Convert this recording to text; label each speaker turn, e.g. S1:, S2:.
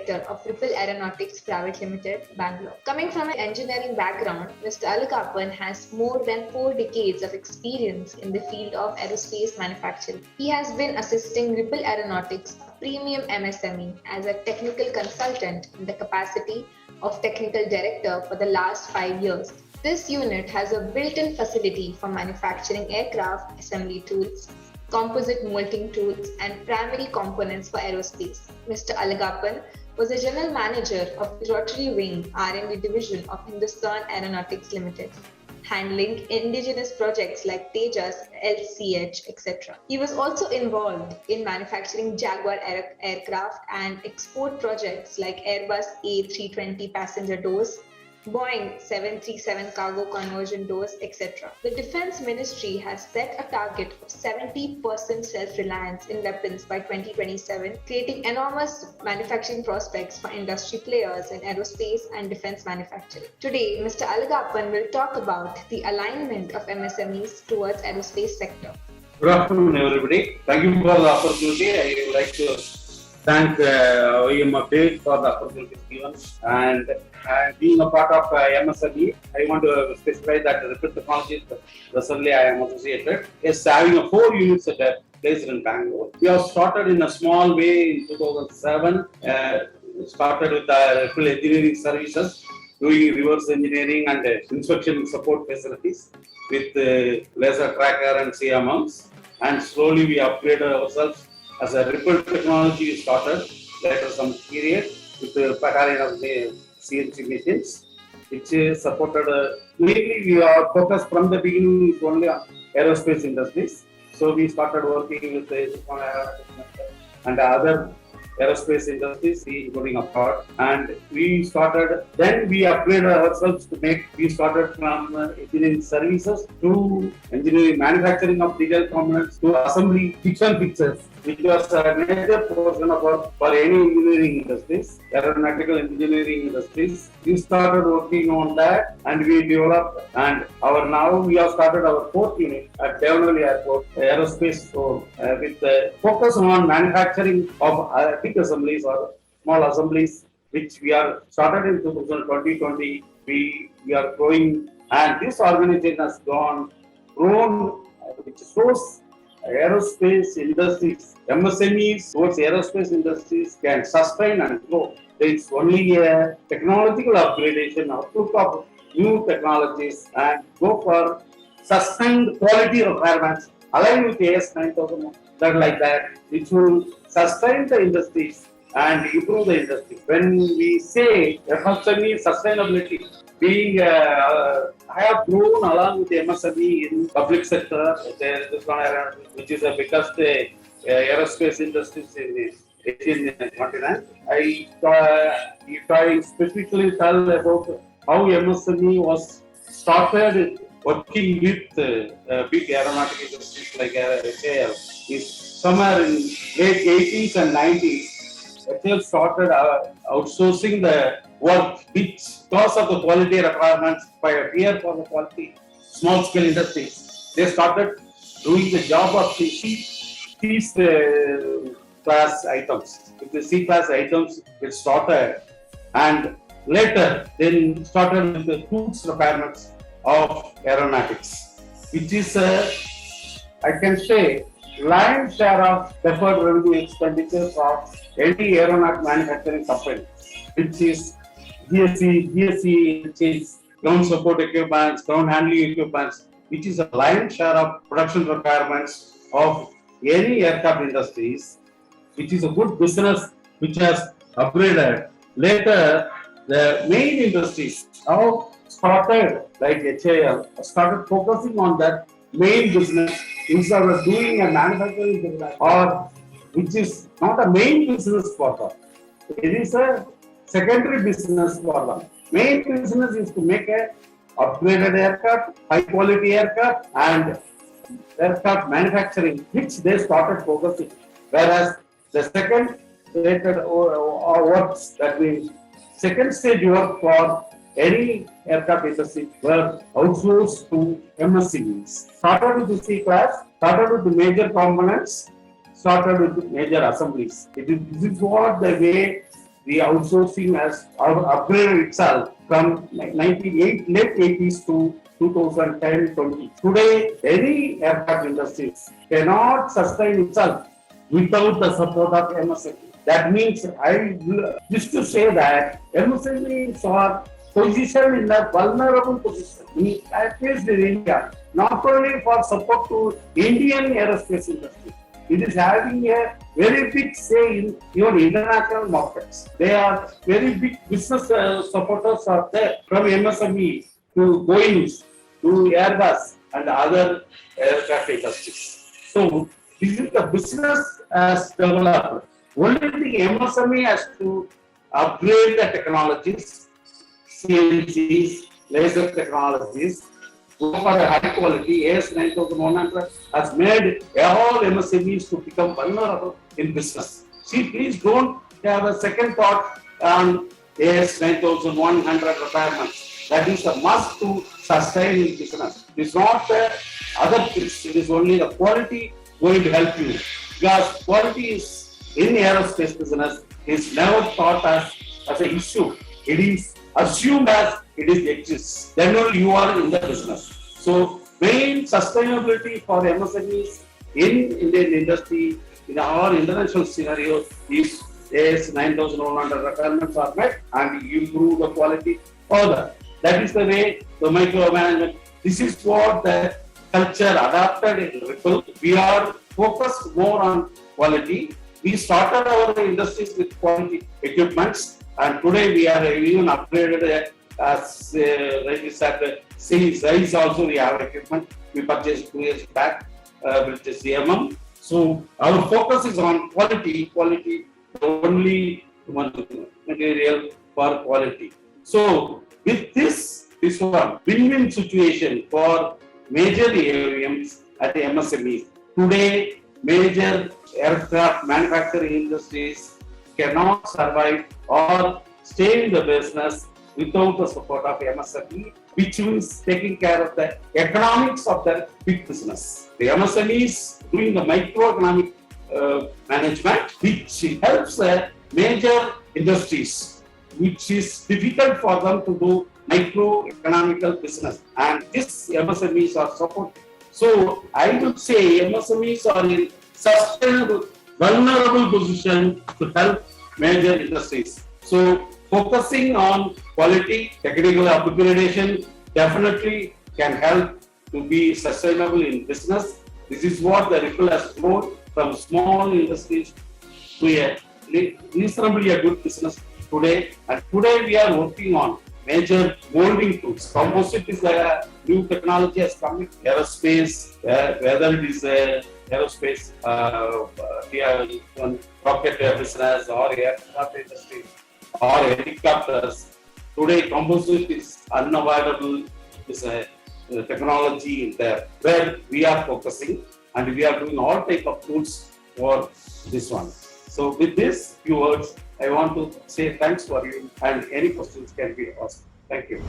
S1: Director of Ripple Aeronautics Ltd, Bangalore. Coming from an engineering background, Mr. Alagappan has more than 4 decades of experience in the field of aerospace manufacturing. He has been assisting Ripple Aeronautics, a premium MSME, as a technical consultant in the capacity of Technical Director for the last 5 years. This unit has a built-in facility for manufacturing aircraft assembly tools, composite moulting tools, and primary components for aerospace. Mr. Alagappan was a general manager of the Rotary Wing R&D division of Hindustan Aeronautics Ltd, handling indigenous projects like Tejas, LCH, etc. He was also involved in manufacturing Jaguar aircraft and export projects like Airbus A320 passenger doors, Boeing 737 cargo conversion doors, etc. The Defense Ministry has set a target of 70% self-reliance in weapons by 2027, creating enormous manufacturing prospects for industry players in aerospace and defense manufacturing. Today, Mr. Alagappan will talk about the alignment of MSMEs towards aerospace sector.
S2: Good afternoon, everybody. Thank you for the opportunity. I would like to thank OEM update for the opportunity given, and being a part of MSME, I want to specify that Ripple Technologies, recently I am associated, is having 4 units placed in Bangalore. We have started in a small way in 2007, started with Ripple Engineering Services, doing reverse engineering and inspection support facilities with laser tracker and CMMs, and slowly we upgraded ourselves as a Ripple Technology started later some period with the pattern of the CNC machines, which is supported mainly we are focused from the beginning only on aerospace industries. So we started working with the Hindustan Aeronautics and other aerospace industries, including apart, and we started, then we upgraded ourselves to we started from engineering services to engineering manufacturing of detailed components to assembly fiction fixtures, which was a major portion of for any engineering industries, aeronautical engineering industries. We started working on that and we developed, and now we have started our 4th unit at Bangalore Airport, aerospace store, with focus on manufacturing of big assemblies or small assemblies, which we are started in 2020. We are growing, and this organization has grown, which shows aerospace industries, MSMEs towards aerospace industries can sustain and grow. It's only a technological upgradation, outlook of new technologies, and go for sustained quality requirements aligned with AS 9000, that like that, which will sustain the industries and improve the industry. When we say MSME sustainability, being I have grown along with the MSME in public sector, which is the biggest aerospace industries in the Asian continent. If I specifically tell about how MSME was started working with big aeronautic industries like HAL, is somewhere in late 80s and 90s. HAL started outsourcing the work, which because of the quality requirements by a fear for the quality, small scale industries, they started doing the job of these class items. With the C class items, it started, and later then started with the goods requirements of aeronautics, which is I can say lion's share of deferred revenue expenditures of any aeronautic manufacturing company, which is GSE, ground support equipments, ground handling equipments, which is a lion's share of production requirements of any aircraft industries, which is a good business which has upgraded. Later, the main industries now started, like HAL, started focusing on that main business instead of doing a manufacturing business, or which is not a main business for them. It is a secondary business for them. Main business is to make a upgraded aircraft, high quality aircraft, and aircraft manufacturing, which they started focusing. Whereas the second rated works, that means second stage work for any aircraft industry were outsourced to MSMEs. Started with the C class, started with the major components, started with the major assemblies. This is what the way the outsourcing has upgraded itself from late 80s to 2010-20. Today, any aircraft industries cannot sustain itself without the support of MSME. That means I wish to say that MSMEs are positioned in a vulnerable position, at least in India, not only for support to Indian aerospace industry. It is having a very big say in even international markets. They are very big business supporters are there, from MSME to Boeing to Airbus and other aircraft industries. So this is the business as developed. Only the MSME has to upgrade the technologies, CNCs, laser technologies, go for a high quality. AS9100 has made all MSMEs to become vulnerable in business. See, please don't have a second thought on AS9100 requirements. That is a must to sustain in business. It is not the other things, it is only the quality going to help you. Because quality is in aerospace business is never thought as an issue. It is assumed as it exists. Then only you are in the business. So main sustainability for MSMEs in Indian industry in our international scenario is AS9100 requirements are met and you improve the quality further. That is the way the micromanagement. This is what the culture adapted in Ripple. We are focused more on quality. We started our industries with quality equipments, and today we are even upgraded as rightly said, size also we have equipment. We purchased 2 years back, which is CMM. So our focus is on quality, only material for quality. So with this one win-win situation for major OEMs at the MSMEs. Today, major aircraft manufacturing industries cannot survive or stay in the business without the support of MSME, which means taking care of the economics of the big business. The MSMEs doing the microeconomic management, which helps major industries, which is difficult for them to do microeconomical business, and this MSMEs are supported. So I would say MSMEs are in sustainable, vulnerable position to help major industries. So focusing on quality, technical upgradation definitely can help to be sustainable in business. This is what the Ripple has grown from small industries to a reasonably a good business today. And today we are working on major molding tools. Composite is a new technology has come in aerospace, whether it is aerospace, rocket business or aircraft industry or helicopters. Today composite is unavoidable, is a technology there where we are focusing, and we are doing all type of tools for this one. So with this few words, I want to say thanks for you, and any questions can be asked. Thank you.